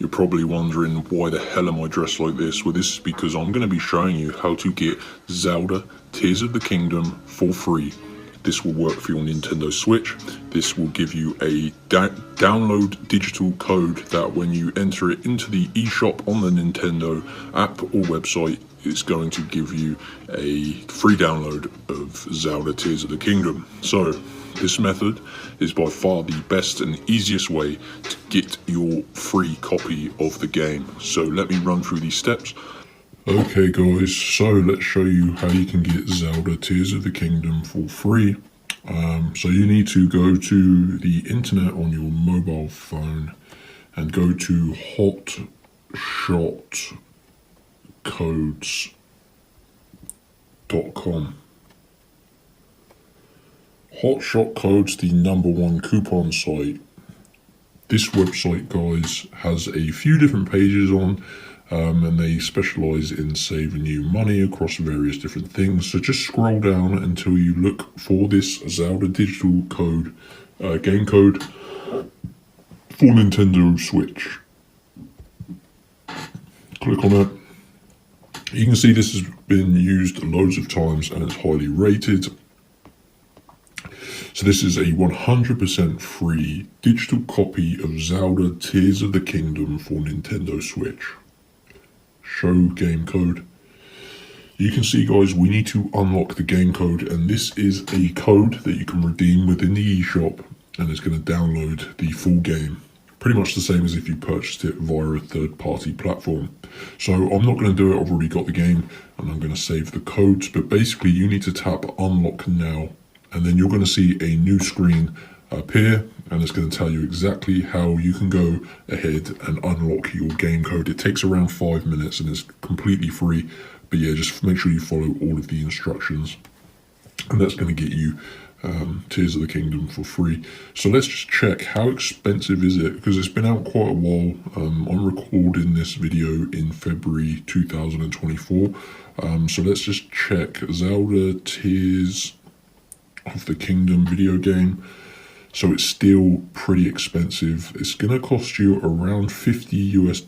You're probably wondering, why the hell am I dressed like this? Well, this is because I'm going to be showing you how to get Zelda Tears of the Kingdom for free. This will work for your Nintendo Switch. This will give you a download digital code that when you enter it into the eShop on the Nintendo app or website, it's going to give you a free download of Zelda Tears of the Kingdom. So this method is by far the best and easiest way to get your free copy of the game. So let me run through these steps. Okay guys, so let's show you how you can get Zelda Tears of the Kingdom for free. So you need to go to the internet on your mobile phone and go to hotshotcodes.com. Hotshot Codes, the #1 coupon site. This website, guys, has a few different pages on, and they specialize in saving you money across various different things. So just scroll down until you look for this Zelda digital code, game code for Nintendo Switch. Click on it. You can see this has been used loads of times and it's highly rated. So this is a 100% free digital copy of Zelda Tears of the Kingdom for Nintendo Switch. Show game code. You can see, guys, we need to unlock the game code, and this is a code that you can redeem within the eShop, and it's going to download the full game. Pretty much the same as if you purchased it via a third-party platform. So I'm not going to do it, I've already got the game, and I'm going to save the codes, but basically you need to tap unlock now, and then you're going to see a new screen appear, and it's going to tell you exactly how you can go ahead and unlock your game code. It takes around 5 minutes and it's completely free, but yeah, just make sure you follow all of the instructions, and that's going to get you Tears of the Kingdom for free. So let's just check, how expensive is it, because it's been out quite a while. I'm recording this video in February 2024, so let's just check Zelda Tears of the Kingdom video game. So it's still pretty expensive. It's gonna cost you around $50 US,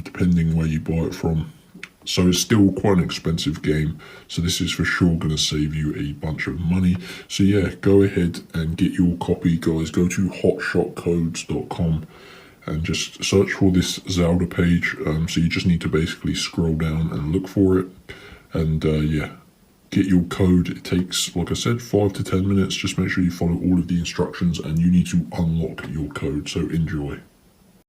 depending where you buy it from. So it's still quite an expensive game. So this is for sure gonna save you a bunch of money. So yeah, go ahead and get your copy, guys. Go to hotshotcodes.com and just search for this Zelda page. So you just need to basically scroll down and look for it. And yeah, get your code. It takes, like I said, 5 to 10 minutes. Just make sure you follow all of the instructions and you need to unlock your code. So enjoy.